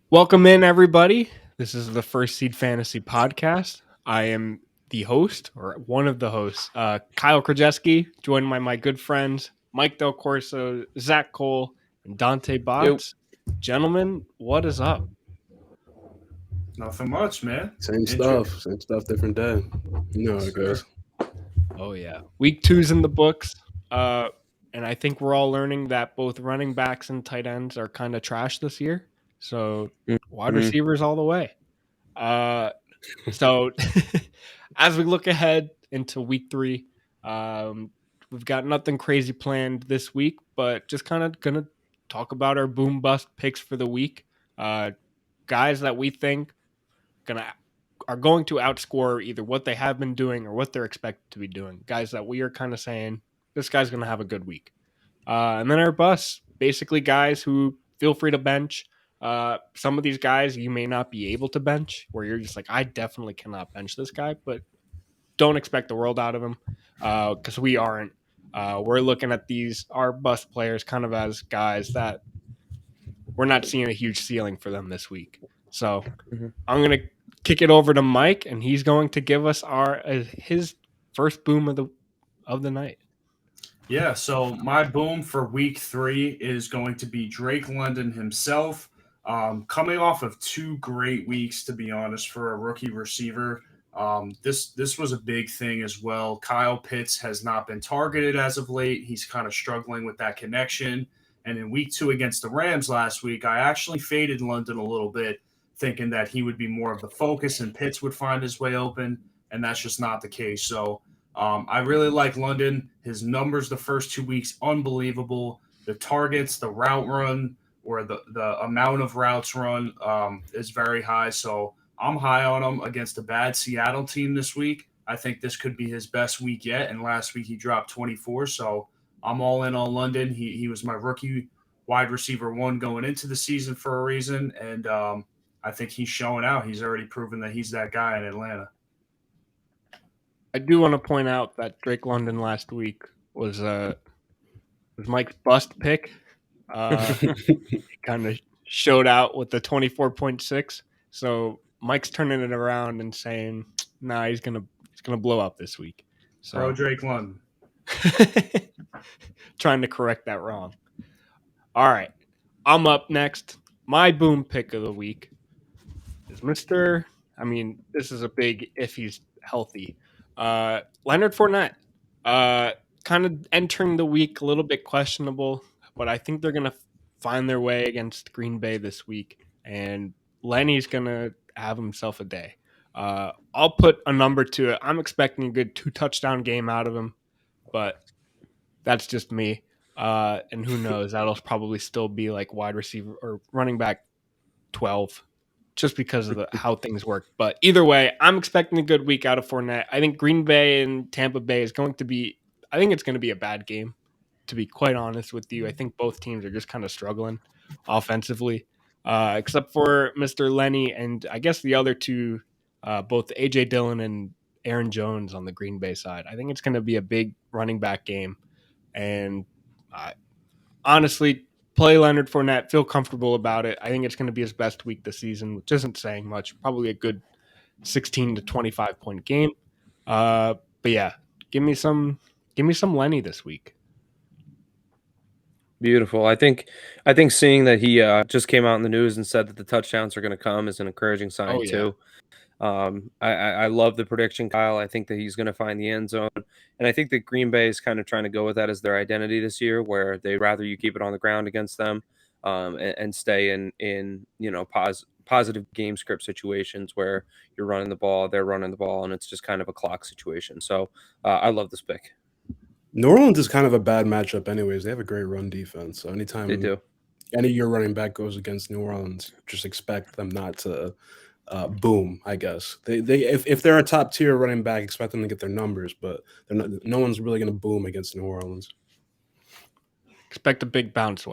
Welcome in, everybody. This is the First Seed Fantasy Podcast. I am the host, or one of the hosts, Kyle Krajewski, joined by my good friends Mike Del Corso, Zach Cole, and Dante Yo, Botts. Gentlemen, what is up? Nothing much, man. Intro. same stuff, different day. You know how Yes, it goes. sir. Oh, yeah. Week two's in the books. And I think we're all learning that both running backs and tight ends are kind of trash this year. So, wide Mhm. receivers all the way. So as we look ahead into week three, we've got nothing crazy planned this week, but just kind of gonna talk about our boom bust picks for the week. Uh, Guys that we think gonna are going to outscore either what they have been doing or what they're expected to be doing. Guys that we are kind of saying this guy's gonna have a good week. And then our bus, basically guys who feel free to bench. Some of these guys you may not be able to bench, where you're just like, I definitely cannot bench this guy, but don't expect the world out of him because we aren't. We're looking at our bus players kind of as guys that we're not seeing a huge ceiling for them this week. So Mhm. I'm gonna kick it over to Mike, and he's going to give us his first boom of the night. Yeah, so my boom for week 3 is going to be Drake London himself. Coming off of 2 great weeks, to be honest, for a rookie receiver. This was a big thing as well. Kyle Pitts has not been targeted as of late. He's kind of struggling with that connection. And in week 2 against the Rams last week, I actually faded London a little bit, thinking that he would be more of the focus and Pitts would find his way open. And that's just not the case. So I really like London. His numbers the first 2 weeks, unbelievable. The targets, the route run, or the amount of routes run is very high. So I'm high on him against a bad Seattle team this week. I think this could be his best week yet. And last week he dropped 24. So I'm all in on London. He was my rookie wide receiver one going into the season for a reason. And I think he's showing out. He's already proven that he's that guy in Atlanta. I do want to point out that Drake London last week was Mike's bust pick. He kind of showed out with the 24.6. So Mike's turning it around and saying, "Nah, he's gonna blow up this week." Pro So Drake London. trying to correct that wrong. All right, I'm up next. My boom pick of the week is Mister. I mean, this is a big if he's healthy. Leonard Fournette. Uh, Kind of entering the week a little bit questionable, but I think they're gonna find their way against Green Bay this week, and Lenny's gonna have himself a day. I'll put a number to it. I'm expecting a good 2 touchdown game out of him, but that's just me. And who knows? That'll probably still be like wide receiver or running back 12 just because of how things work. But either way, I'm expecting a good week out of Fournette. I think Green Bay and Tampa Bay is going to be, I think it's going to be a bad game, to be quite honest with you. I think both teams are just kind of struggling offensively, except for Mr. Lenny and I guess the other two, both A.J. Dillon and Aaron Jones on the Green Bay side. I think it's going to be a big running back game. And honestly, play Leonard Fournette, feel comfortable about it. I think it's going to be his best week this season, which isn't saying much. Probably a good 16 to 25 point game. But yeah, give me some Lenny this week. Beautiful. I think seeing that he just came out in the news and said that the touchdowns are going to come is an encouraging sign Oh yeah, too. I love the prediction, Kyle. I think that he's going to find the end zone, and I think that Green Bay is kind of trying to go with that as their identity this year, where they'd rather you keep it on the ground against them, and stay in positive game script situations where you're running the ball, they're running the ball, and it's just kind of a clock situation. So I love this pick. New Orleans is kind of a bad matchup, anyways. They have a great run defense. So They anytime do. any of your running back goes against New Orleans, just expect them not to boom. I guess if they're a top tier running back, expect them to get their numbers, but they're not. No one's really going to boom against New Orleans. expect a big bounce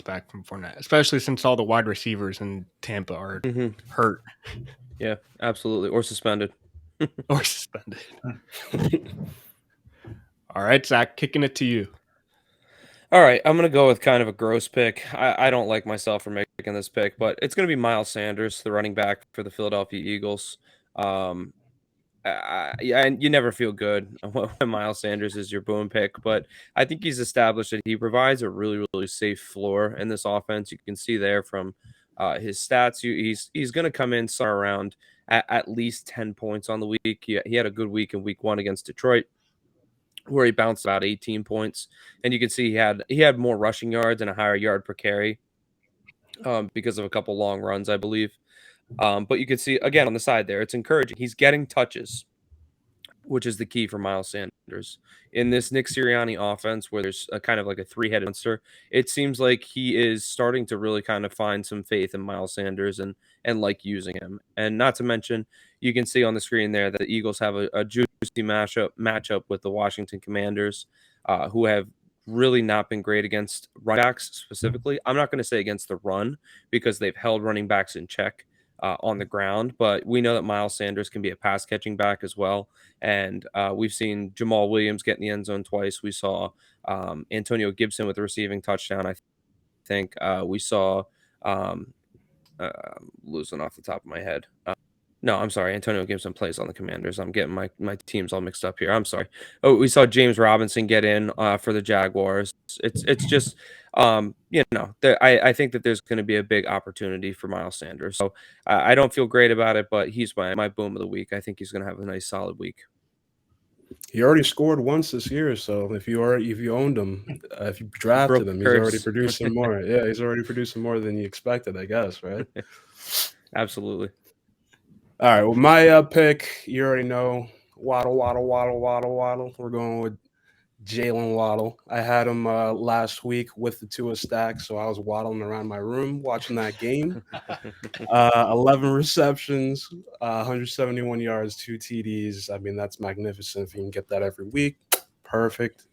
back from Fournette, especially since all the wide receivers in Tampa are hmm hurt Yeah, absolutely, or suspended. or suspended. All right, Zach, kicking it to you. All right, I'm gonna go with kind of a gross pick. I don't like myself for making this pick, but it's gonna be Miles Sanders, the running back for the Philadelphia Eagles. Um, yeah, and you never feel good when Miles Sanders is your boom pick, but I think he's established that he provides a really, really safe floor in this offense. You can see there from his stats, he's going to come in somewhere around at least 10 points on the week. He had a good week in week 1 against Detroit, where he bounced about 18 points, and you can see he had more rushing yards and a higher yard per carry because of a couple long runs, I believe. But you can see again on the side there, it's encouraging. He's getting touches, which is the key for Miles Sanders. In this Nick Sirianni offense, where there's a kind of like a three-headed monster, it seems like he is starting to really kind of find some faith in Miles Sanders and like using him. And not to mention, you can see on the screen there that the Eagles have a juicy matchup with the Washington Commanders, who have really not been great against running backs specifically. I'm not going to say against the run because they've held running backs in check on the ground, but we know that Miles Sanders can be a pass catching back as well. And we've seen Jamal Williams get in the end zone twice. We saw Antonio Gibson with a receiving touchdown. I think we saw losing off the top of my head. No, I'm sorry. Antonio Gibson plays on the Commanders. I'm getting my teams all mixed up here. I'm sorry. Oh, we saw James Robinson get in for the Jaguars. It's just I think that there's going to be a big opportunity for Miles Sanders. So I don't feel great about it, but he's my boom of the week. I think he's going to have a nice solid week. He already scored once this year, so if you owned him, if you drafted him, he's already producing more. Yeah, he's already producing more than you expected, I guess, right? Absolutely. All right. Well, my pick, you already know, Waddle. We're going with Jalen Waddle. I had him last week with the Tua stack, so I was waddling around my room watching that game. 11 receptions, 171 yards, 2 TDs. I mean, that's magnificent. If you can get that every week, perfect.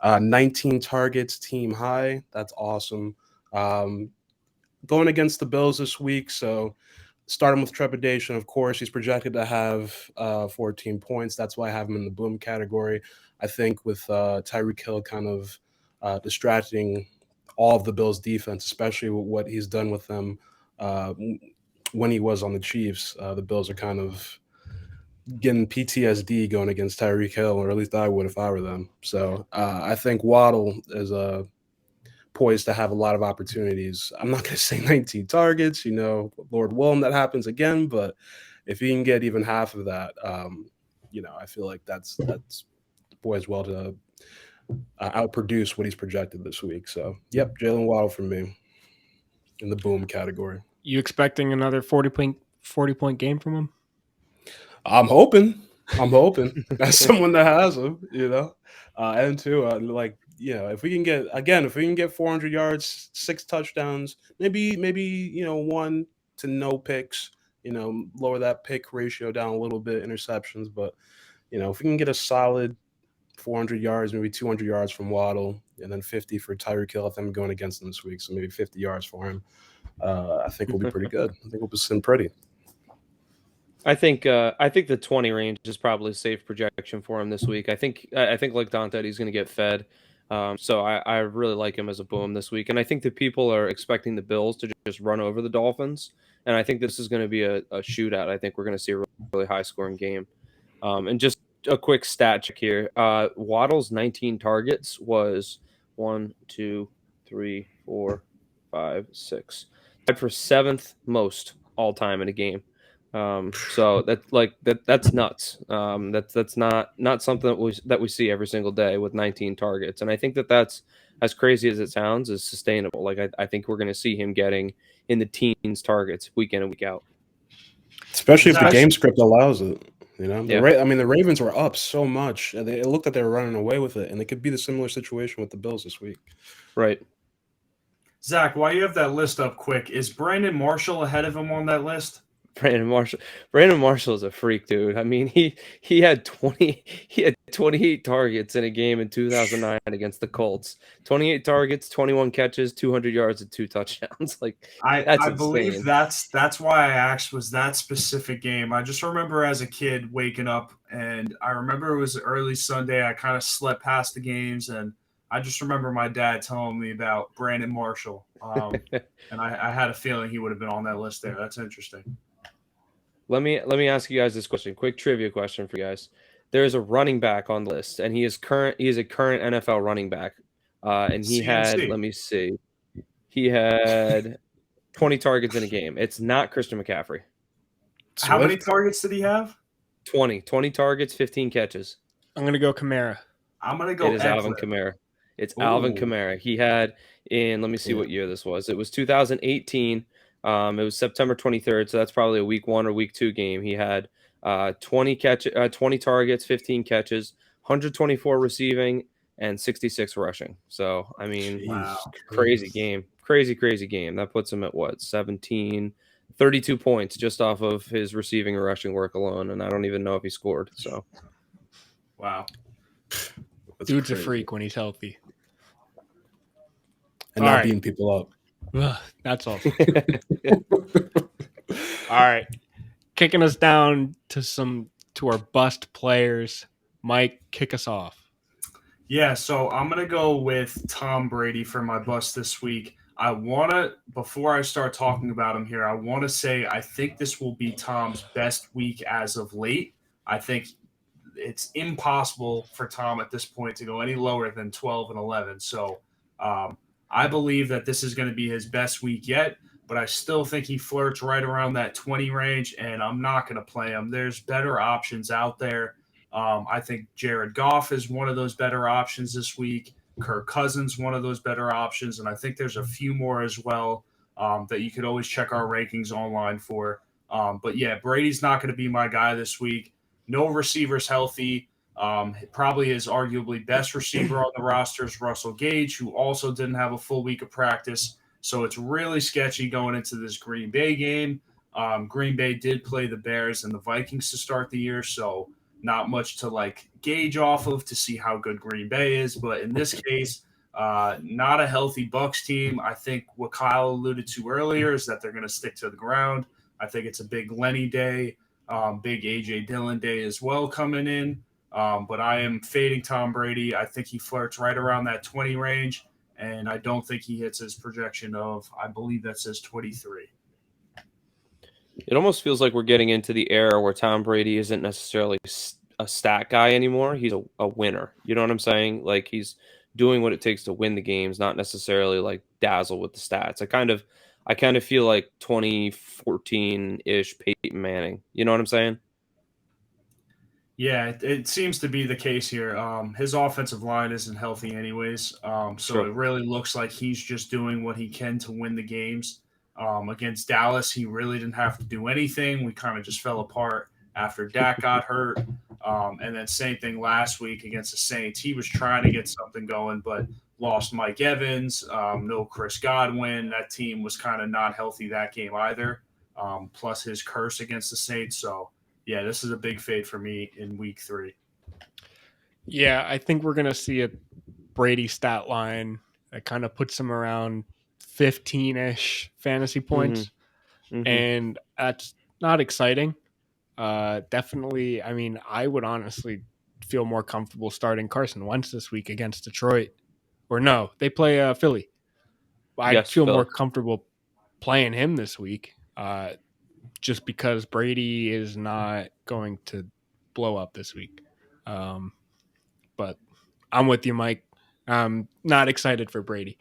19 targets, team high. That's awesome. Going against the Bills this week, so starting with trepidation, of course. He's projected to have 14 points. That's why I have him in the boom category. I think with Tyreek Hill kind of distracting all of the Bills' defense, especially with what he's done with them when he was on the Chiefs, the Bills are kind of getting PTSD going against Tyreek Hill, or at least I would if I were them. So I think Waddle is poised to have a lot of opportunities. I'm not going to say 19 targets, Lord willing that happens again, but if he can get even half of that, I feel like that's poised well to outproduce what he's projected this week. So, yep, Jalen Waddle for me in the boom category. You expecting another 40-point game from him? I'm hoping. As someone that has him, and too, if we can get 400 yards, 6 touchdowns, maybe 1 to no picks, lower that pick ratio down a little bit, interceptions, but if we can get a solid 400 yards, maybe 200 yards from Waddle, and then 50 for Tyreek Hill, I think I'm going against him this week, so maybe 50 yards for him. I think we'll be pretty good. I think we'll be sitting pretty. I think the 20 range is probably a safe projection for him this week. I think like Dante, he's going to get fed. So I really like him as a boom this week. And I think that people are expecting the Bills to just run over the Dolphins. And I think this is going to be a shootout. I think we're going to see a really high scoring game. And just a quick stat check here. Waddle's 19 targets was 1, 2, 3, 4, 5, 6. Tied for 7th most all time in a game. So that's nuts. That's not something that we see every single day with 19 targets. And I think that's, as crazy as it sounds, is sustainable. Like I think we're going to see him getting in the teens targets week in and week out. Especially if the game script allows it. Yeah. The Ravens were up so much. It looked like they were running away with it, and it could be the similar situation with the Bills this week. Right. Zach, while you have that list up quick, is Brandon Marshall ahead of him on that list? Brandon Marshall is a freak, dude. I mean, he had 28 targets in a game in 2009 against the Colts. 28 targets, 21 catches, 200 yards, and 2 touchdowns. Like I believe that's why I asked, was that specific game. I just remember as a kid waking up, and I remember it was early Sunday. I kind of slept past the games, and I just remember my dad telling me about Brandon Marshall, and I had a feeling he would have been on that list there. That's interesting. Let me ask you guys this question. Quick trivia question for you guys. There is a running back on the list, and he is a current NFL running back. And he had, CMC. let me see, he had 20 targets in a game. It's not Christian McCaffrey. How many Swift? targets did he have? 20 targets, 15 catches. I'm gonna go Kamara. I'm gonna go It is Alvin Eckler. Kamara. It's Alvin Ooh. Kamara. He had let me see Yeah. what year this was. It was 2018. It was September 23rd, so that's probably a week 1 or week 2 game. He had 20 targets, 15 catches, 124 receiving, and 66 rushing. So, I mean, Wow. crazy game. Crazy game. That puts him at what? 32 points just off of his receiving and rushing work alone, and I don't even know if he scored. So, Wow. That's Dude's a crazy. freak when he's healthy. And All not right. beating people up. Ugh, that's all. All right. Kicking us down to our bust players. Mike, kick us off. Yeah, so I'm going to go with Tom Brady for my bust this week. Before I start talking about him here, I want to say I think this will be Tom's best week as of late. I think it's impossible for Tom at this point to go any lower than 12 and 11. So I believe that this is going to be his best week yet, but I still think he flirts right around that 20 range, and I'm not going to play him. There's better options out there. I think Jared Goff is one of those better options this week. Kirk Cousins, one of those better options. And I think there's a few more as well that you could always check our rankings online for. But yeah, Brady's not going to be my guy this week. No receivers healthy. Probably his arguably best receiver on the roster is Russell Gage, who also didn't have a full week of practice. So it's really sketchy going into this Green Bay game. Green Bay did play the Bears and the Vikings to start the year, so not much to gauge off of to see how good Green Bay is. But in this case, not a healthy Bucs team. I think what Kyle alluded to earlier is that they're going to stick to the ground. I think it's a big Lenny day, big A.J. Dillon day as well coming in. But I am fading Tom Brady. I think he flirts right around that 20 range, and I don't think he hits his projection of, I believe that says 23. it almost feels like we're getting into the era where Tom Brady isn't necessarily a stat guy anymore. He's a winner. You know what I'm saying? Like, he's doing what it takes to win the games, not necessarily like dazzle with the stats. I kind of feel like 2014-ish Peyton Manning. You know what I'm saying? Yeah, it seems to be the case here. His offensive line isn't healthy anyways, so Sure. it really looks like he's just doing what he can to win the games. Against Dallas, he really didn't have to do anything. We kind of just fell apart after Dak got hurt. And then same thing last week against the Saints. He was trying to get something going, but lost Mike Evans, no Chris Godwin. That team was kind of not healthy that game either, plus his curse against the Saints. So, yeah, this is a big fade for me in week 3. Yeah, I think we're going to see a Brady stat line that kind of puts him around 15-ish fantasy points. Mhm. And that's not exciting. Definitely, I mean, I would honestly feel more comfortable starting Carson Wentz this week against Detroit. Or no, they play Philly. I Yes, feel more Philly. comfortable playing him this week just because Brady is not going to blow up this week. But I'm with you, Mike. I'm not excited for Brady.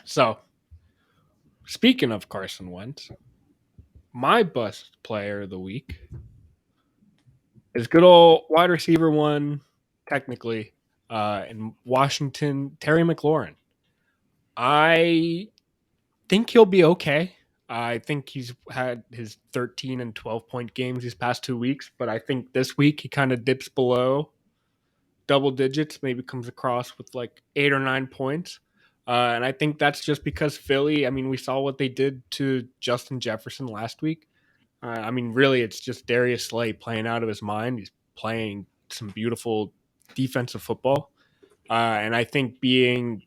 So, speaking of Carson Wentz, my bust player of the week is good old wide receiver one, technically, in Washington, Terry McLaurin. I think he'll be okay. I think he's had his 13 and 12-point games these past 2 weeks, but I think this week he kind of dips below double digits, maybe comes across with like 8 or 9 points. And I think that's just because Philly, I mean, we saw what they did to Justin Jefferson last week. I mean, really, it's just Darius Slay playing out of his mind. He's playing some beautiful defensive football. And I think being,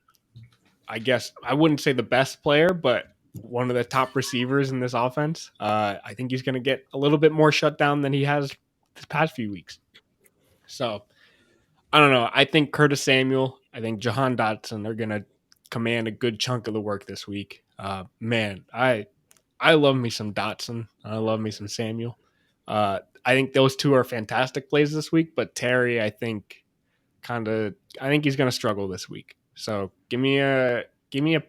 I guess, I wouldn't say the best player, but one of the top receivers in this offense, I think he's going to get a little bit more shut down than he has this past few weeks. So I don't know. I think Curtis Samuel, I think Jahan Dotson are going to command a good chunk of the work this week. Man, I love me some Dotson. I love me some Samuel. I think those two are fantastic plays this week, but Terry, I think he's going to struggle this week. So give me a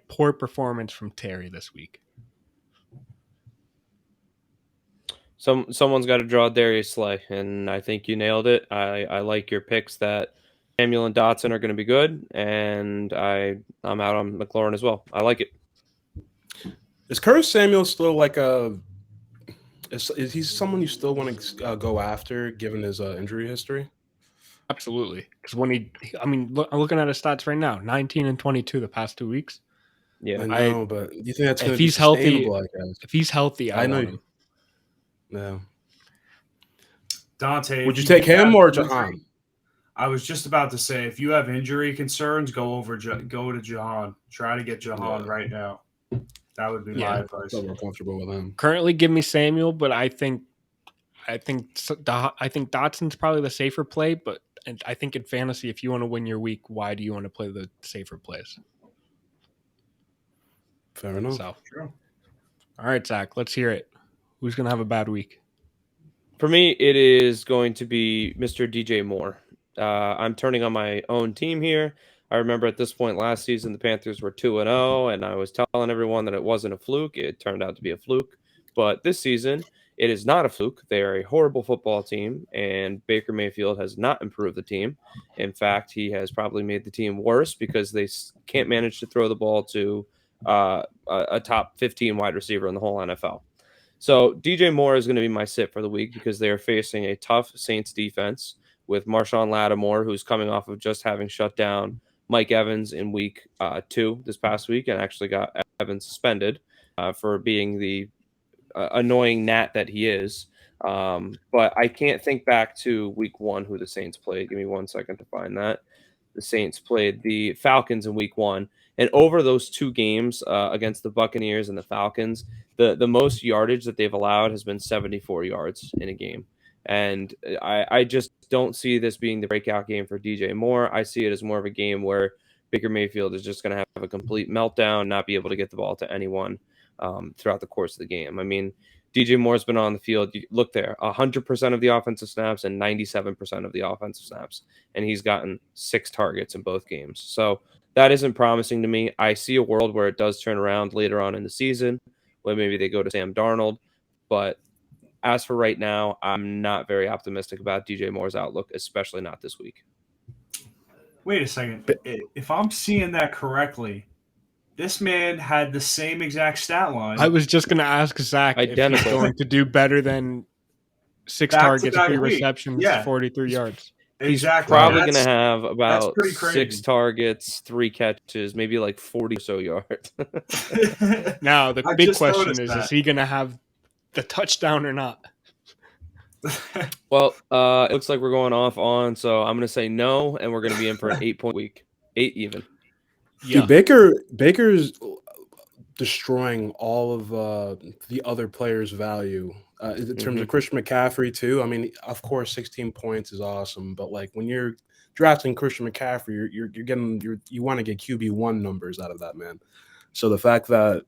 poor performance from Terry this week. Someone's got to draw Darius Slay, and I think you nailed it. I like your picks that Samuel and Dotson are going to be good, and I'm out on McLaurin as well. I like it. Is Curtis Samuel still like a? Is he someone you still want to go after given his injury history? Absolutely, because I'm looking at his stats right now: 19 and 22 the past 2 weeks. Yeah, I know, but do you think that's going to be he's healthy? sustainable? I guess. If he's healthy, I want him. Yeah. Dante, would you take him or Jahan? I was just about to say, if you have injury concerns, go to Jahan. Try to get Jahan right now. That would be my advice. I'm more comfortable with him. Currently, give me Samuel, but I think Dotson's probably the safer play. But I think in fantasy, if you want to win your week, why do you want to play the safer plays? Fair enough. So, true. All right, Zach, let's hear it. Who's going to have a bad week? For me, it is going to be Mr. DJ Moore. I'm turning on my own team here. I remember at this point last season, the Panthers were 2-0, and I was telling everyone that it wasn't a fluke. It turned out to be a fluke. But this season, it is not a fluke. They are a horrible football team, and Baker Mayfield has not improved the team. In fact, he has probably made the team worse because they can't manage to throw the ball to a top 15 wide receiver in the whole NFL. So DJ Moore is going to be my sit for the week because they are facing a tough Saints defense with Marshawn Lattimore, who's coming off of just having shut down Mike Evans in week 2 this past week and actually got Evans suspended for being the annoying gnat that he is. But I can't think back to week 1 who the Saints played. Give me 1 second to find that. The Saints played the Falcons in week 1. And over those 2 games against the Buccaneers and the Falcons, the most yardage that they've allowed has been 74 yards in a game. And I just don't see this being the breakout game for DJ Moore. I see it as more of a game where Baker Mayfield is just going to have a complete meltdown, not be able to get the ball to anyone throughout the course of the game. I mean, DJ Moore's been on the field. You look there, 100% of the offensive snaps and 97% of the offensive snaps. And he's gotten 6 targets in both games. So that isn't promising to me. I see a world where it does turn around later on in the season, where maybe they go to Sam Darnold. But as for right now, I'm not very optimistic about DJ Moore's outlook, especially not this week. Wait a second. If I'm seeing that correctly, this man had the same exact stat line. I was just going to ask Zach if he's going to do better than 6 targets, 3 receptions, 43 yards. Exactly. He's probably going to have about 6 targets, 3 catches, maybe like 40 or so yards. Now, the big question is he going to have the touchdown or not? Well, it looks like we're going off on, so I'm going to say no, and we're going to be in for an 8-point week. 8 even. Yeah. Dude, Baker's destroying all of the other players' value in terms of Christian McCaffrey too. I mean, of course, 16 points is awesome, but like when you're drafting Christian McCaffrey, you want to get QB1 numbers out of that man. So the fact that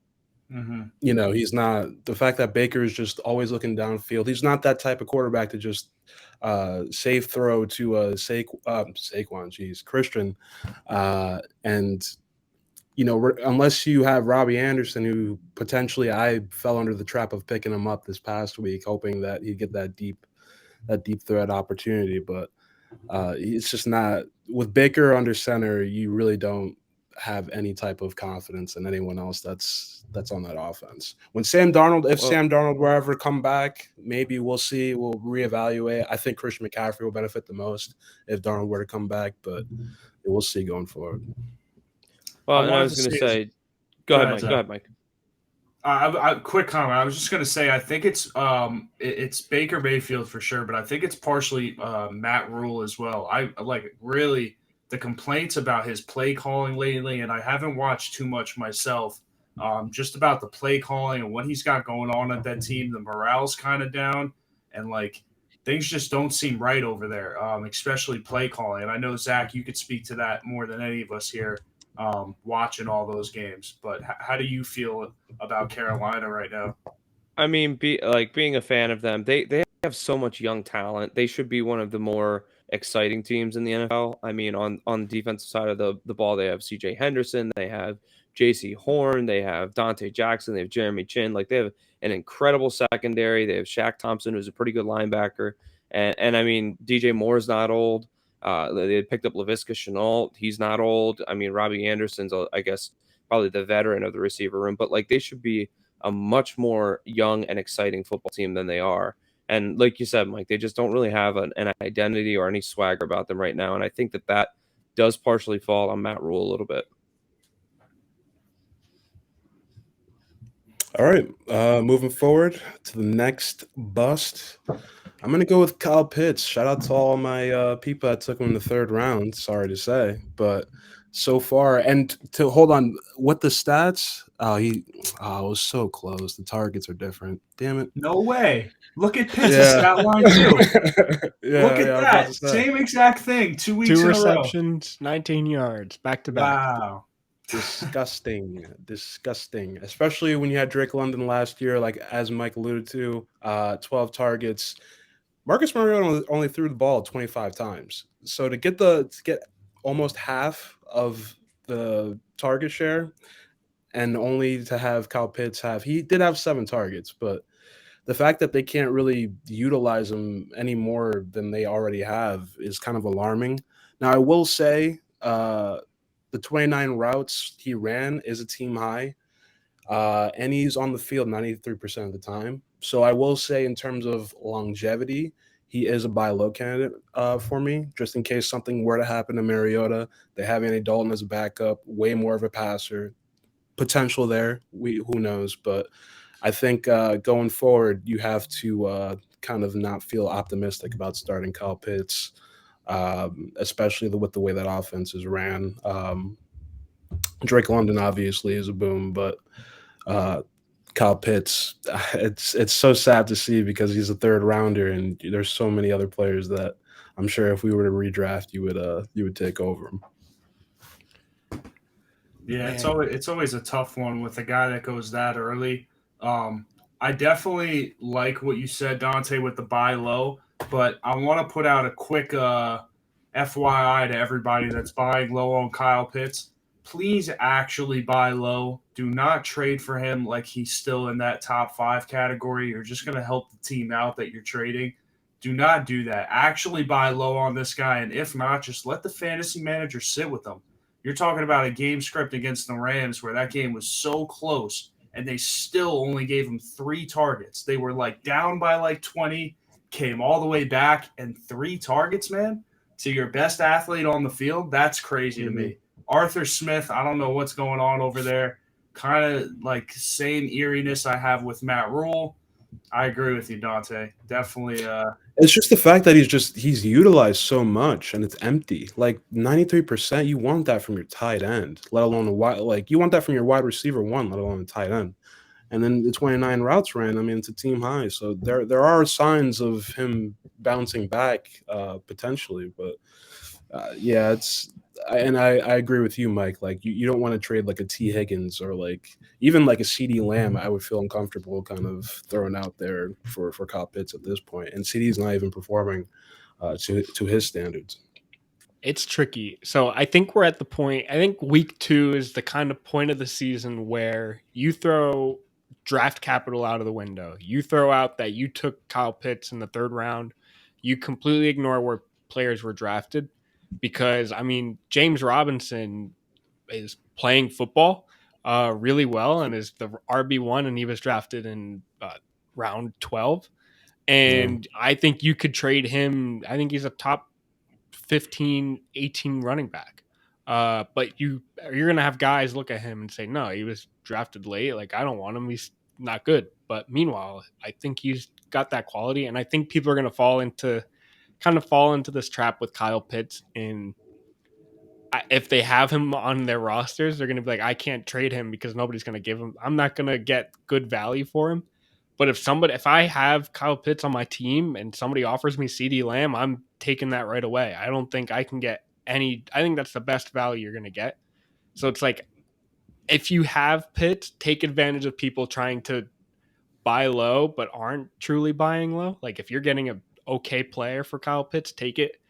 he's not, the fact that Baker is just always looking downfield, he's not that type of quarterback to just safe throw to Saquon, Christian, and unless you have Robbie Anderson, who potentially I fell under the trap of picking him up this past week, hoping that he'd get that deep threat opportunity. But it's just not, with Baker under center, you really don't have any type of confidence in anyone else that's on that offense. When Sam Darnold were ever come back, maybe we'll see. We'll reevaluate. I think Christian McCaffrey will benefit the most if Darnold were to come back, but we'll see going forward. Well, I was going to say, go ahead, Mike. Quick comment. I was just going to say, I think it's Baker Mayfield for sure, but I think it's partially Matt Rule as well. I like really the complaints about his play calling lately, and I haven't watched too much myself. Just about the play calling and what he's got going on at that team. The morale's kind of down, and like things just don't seem right over there, especially play calling. And I know, Zach, you could speak to that more than any of us here watching all those games. But how do you feel about Carolina right now? I mean, being a fan of them, they have so much young talent. They should be one of the more exciting teams in the NFL. I mean, on the defensive side of the ball, they have C.J. Henderson, they have J.C. Horn, they have Dante Jackson, they have Jeremy Chin. Like they have an incredible secondary. They have Shaq Thompson, who's a pretty good linebacker, and I mean, DJ Moore's not old. They had picked up Laviska Shenault. He's not old. I mean, Robbie Anderson's, I guess, probably the veteran of the receiver room, but like they should be a much more young and exciting football team than they are. And like you said, Mike, they just don't really have an identity or any swagger about them right now. And I think that does partially fall on Matt Rule a little bit. All right, moving forward to the next bust. I'm gonna go with Kyle Pitts. Shout out to all my people that took him in the third round. Sorry to say, but so far, and to hold on, what the stats? It was so close. The targets are different. Damn it. No way. Look at Pitt's Yeah. stat line, too. Yeah, Look at I was about that. to say. Same exact thing. 2 weeks 2 in a row. receptions, 19 yards, back to back. Wow. Disgusting, especially when you had Drake London last year, like as Mike alluded to, 12 targets. Marcus Mariota only threw the ball 25 times. So to get almost half of the target share and only to have Kyle Pitts he did have 7 targets, but the fact that they can't really utilize him any more than they already have is kind of alarming. Now, I will say the 29 routes he ran is a team high, and he's on the field 93% of the time. So I will say in terms of longevity, he is a buy low candidate for me, just in case something were to happen to Mariota. They have Andy Dalton as a backup, way more of a passer. Potential there, who knows? But I think going forward, you have to kind of not feel optimistic about starting Kyle Pitts, especially with the way that offense is ran. Drake London obviously is a boom, but Kyle Pitts, it's so sad to see because he's a third rounder, and there's so many other players that I'm sure if we were to redraft, you would take over him. Yeah, it's always a tough one with a guy that goes that early. I definitely like what you said, Dante, with the buy low, but I want to put out a quick FYI to everybody that's buying low on Kyle Pitts. Please actually buy low. Do not trade for him like he's still in that top 5 category. You're just going to help the team out that you're trading. Do not do that. Actually buy low on this guy, and if not, just let the fantasy manager sit with him. You're talking about a game script against the Rams where that game was so close and they still only gave him 3 targets. They were like down by like 20, came all the way back, and 3 targets, man, to your best athlete on the field. That's crazy to me. Arthur Smith, I don't know what's going on over there. Kind of like same eeriness I have with Matt Rule. I agree with you, Dante. Definitely. It's just the fact that he's utilized so much and it's empty. Like 93%, you want that from your tight end, let alone you want that from your wide receiver 1, let alone a tight end. And then the 29 routes ran. I mean, it's a team high, so there are signs of him bouncing back potentially. But yeah, I agree with you, Mike. Like you don't want to trade like a T Higgins or like even like a CD Lamb. I would feel uncomfortable kind of throwing out there for Kyle Pitts at this point. And CD's not even performing to his standards. It's tricky. So I think we're at the point. I think week 2 is the kind of point of the season where you throw draft capital out of the window. You throw out that you took Kyle Pitts in the 3rd round. You completely ignore where players were drafted. Because, I mean, James Robinson is playing football really well and is the RB1, and he was drafted in round 12. And I think you could trade him. I think he's a top 15, 18 running back. But you're going to have guys look at him and say, no, he was drafted late. Like, I don't want him. He's not good. But meanwhile, I think he's got that quality. And I think people are going to fall into this trap with Kyle Pitts. And if they have him on their rosters, they're going to be like, I can't trade him because nobody's going to give him. I'm not going to get good value for him. But if I have Kyle Pitts on my team and somebody offers me CeeDee Lamb, I'm taking that right away. I don't think I can get any. I think that's the best value you're going to get. So it's like, if you have Pitts, take advantage of people trying to buy low but aren't truly buying low. Like if you're getting a okay player for Kyle Pitts, take it.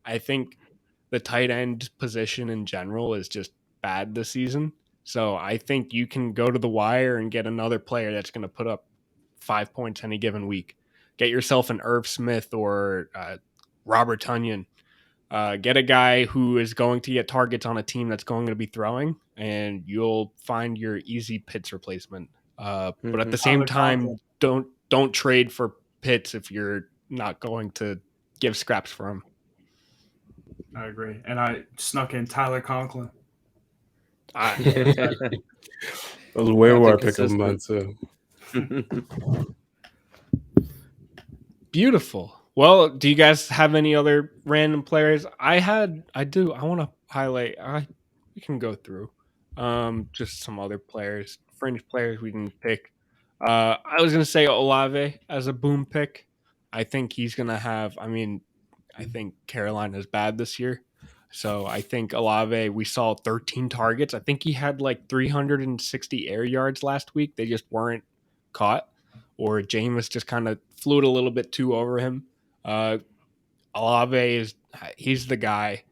I think the tight end position in general is just bad this season. So I think you can go to the wire and get another player that's going to put up 5 points any given week. Get yourself an Irv Smith or Robert Tonyan. Get a guy who is going to get targets on a team that's going to be throwing, and you'll find your easy Pitts replacement. But at the same time, don't trade for Pitts if you're not going to give scraps for him. I agree. And I snuck in Tyler Conklin. That was way where I picked him on too. Beautiful. Well, do you guys have any other random players? I do. I want to highlight. We can go through just some other players, fringe players we can pick. I was going to say Olave as a boom pick. I think he's going to have. I think Carolina's bad this year. So I think Olave, we saw 13 targets. I think he had like 360 air yards last week. They just weren't caught, or Jameis just kind of flew it a little bit too over him. Olave he's the guy.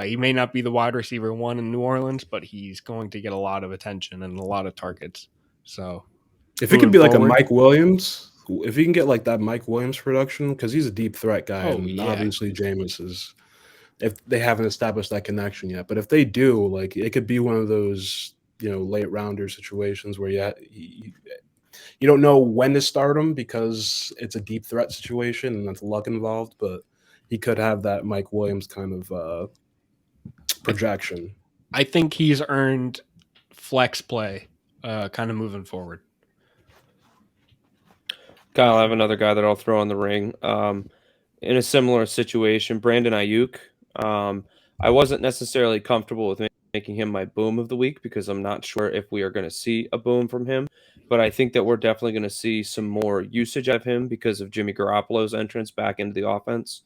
He may not be the wide receiver one in New Orleans, but he's going to get a lot of attention and a lot of targets. So if it could be like a Mike Williams, if he can get like that Mike Williams production, because he's a deep threat guy, and obviously Jameis is. If they haven't established that connection yet, but if they do, like it could be one of those late rounder situations where you don't know when to start him because it's a deep threat situation and that's luck involved. But he could have that Mike Williams kind of projection. I think he's earned flex play, kind of moving forward. Kyle, I have another guy that I'll throw in the ring. In a similar situation, Brandon Ayuk. I wasn't necessarily comfortable with making him my boom of the week because I'm not sure if we are going to see a boom from him, but I think that we're definitely going to see some more usage of him because of Jimmy Garoppolo's entrance back into the offense.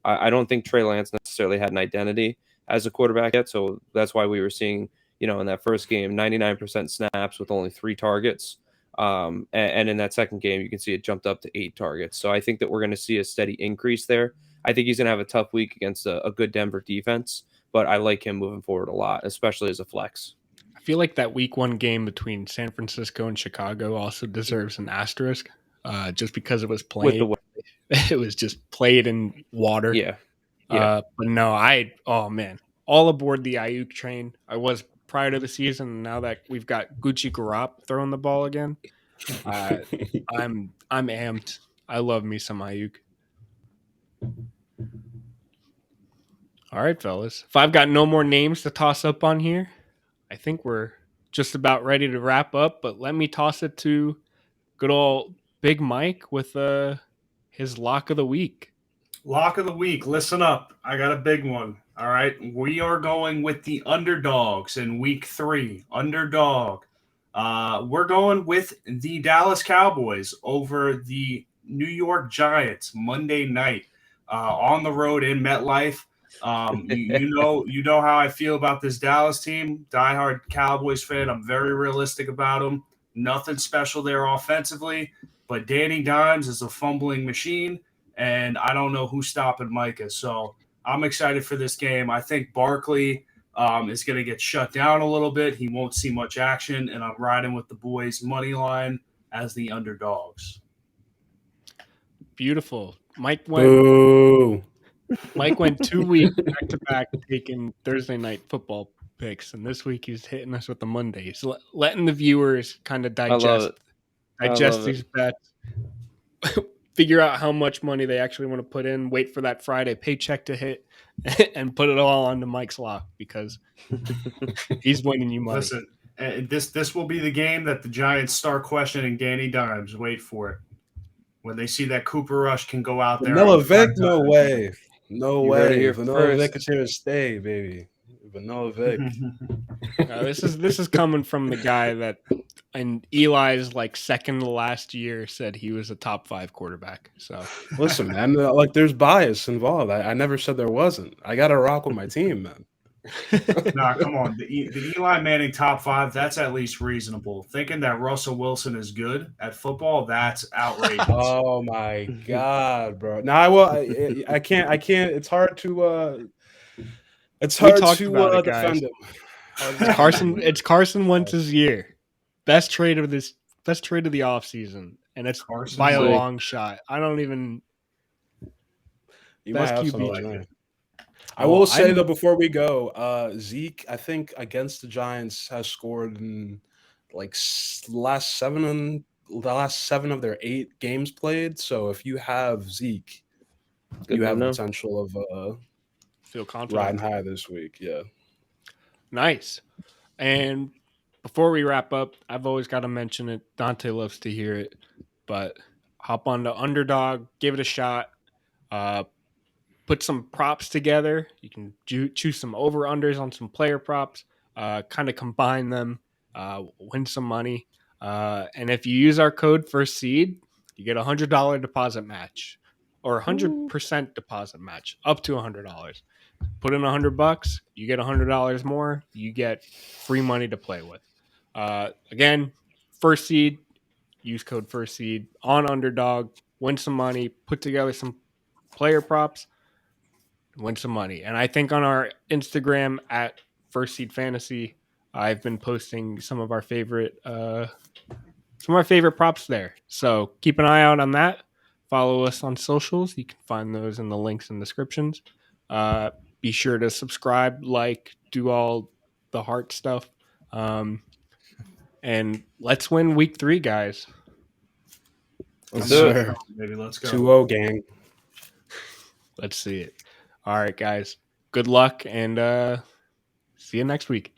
I don't think Trey Lance necessarily had an identity as a quarterback yet, so that's why we were seeing, in that first game, 99% snaps with only 3 targets. And in that second game, you can see it jumped up to 8 targets. So I think that we're going to see a steady increase there. I think he's going to have a tough week against a good Denver defense, but I like him moving forward a lot, especially as a flex. I feel like that week 1 game between San Francisco and Chicago also deserves an asterisk, just because it was played. It was just played in water. Yeah. But no, all aboard the Ayuk train. I was prior to the season, and now that we've got Gucci Garop throwing the ball again, I'm amped. I love me some Ayuk. All right, fellas. If I've got no more names to toss up on here, I think we're just about ready to wrap up. But let me toss it to good old Big Mike with his lock of the week. Lock of the week. Listen up. I got a big one. All right. We are going with the underdogs in week 3. Underdog. We're going with the Dallas Cowboys over the New York Giants Monday night on the road in MetLife. You know how I feel about this Dallas team. Diehard Cowboys fan. I'm very realistic about them. Nothing special there offensively, but Danny Dimes is a fumbling machine, and I don't know who's stopping Micah. So I'm excited for this game. I think Barkley is going to get shut down a little bit. He won't see much action, and I'm riding with the boys' money line as the underdogs. Beautiful. Mike went 2 weeks back to back taking Thursday night football picks, and this week he's hitting us with the Mondays, letting the viewers kind of digest these bets, figure out how much money they actually want to put in, wait for that Friday paycheck to hit, and put it all onto Mike's lock because he's winning you money. Listen, this will be the game that the Giants start questioning Danny Dimes. Wait for it. When they see that Cooper Rush can go out there. Vanilla Vic, no way. No way. Vanilla Vic is here to stay, baby. Vanilla Vic. This is coming from the guy that And Eli's like second to last year said he was a top 5 quarterback. So Listen, man, like there's bias involved. I never said there wasn't. I got to rock with my team, man. Nah, come on. The Eli Manning top 5, that's at least reasonable. Thinking that Russell Wilson is good at football, that's outrageous. Oh my god, bro! Now I can't. It's hard to. It's hard talked to about it, guys. defend him. It's Carson Wentz's year. Best trade of the offseason. And it's Carson's by a like- long shot. I don't even You Best might have some QB. right there. I Oh, will say I'm- though, before we go, Zeke, I think against the Giants has scored in like the last 7 of their 8 games played. So if you have Zeke, Good you to have know. potential of feel confident. riding high this week. Yeah. Nice. And before we wrap up, I've always got to mention it. Dante loves to hear it, but hop on the Underdog, give it a shot. Put some props together. You can choose some over-unders on some player props, kind of combine them, win some money. And if you use our code FIRSTSEED, you get a $100 deposit match or 100% deposit match up to $100. Put in $100, you get $100 more. You get free money to play with. Again, First Seed, use code FIRSTSEED on Underdog, win some money, put together some player props, win some money. And I think on our Instagram at First Seed Fantasy, I've been posting some of our favorite props there. So keep an eye out on that. Follow us on socials. You can find those in the links and descriptions. Be sure to subscribe, like, do all the heart stuff. And let's win week 3, guys. Let's Yes, do it. sir. Maybe let's go. 2-0 gang. Let's see it. All right, guys. Good luck and see you next week.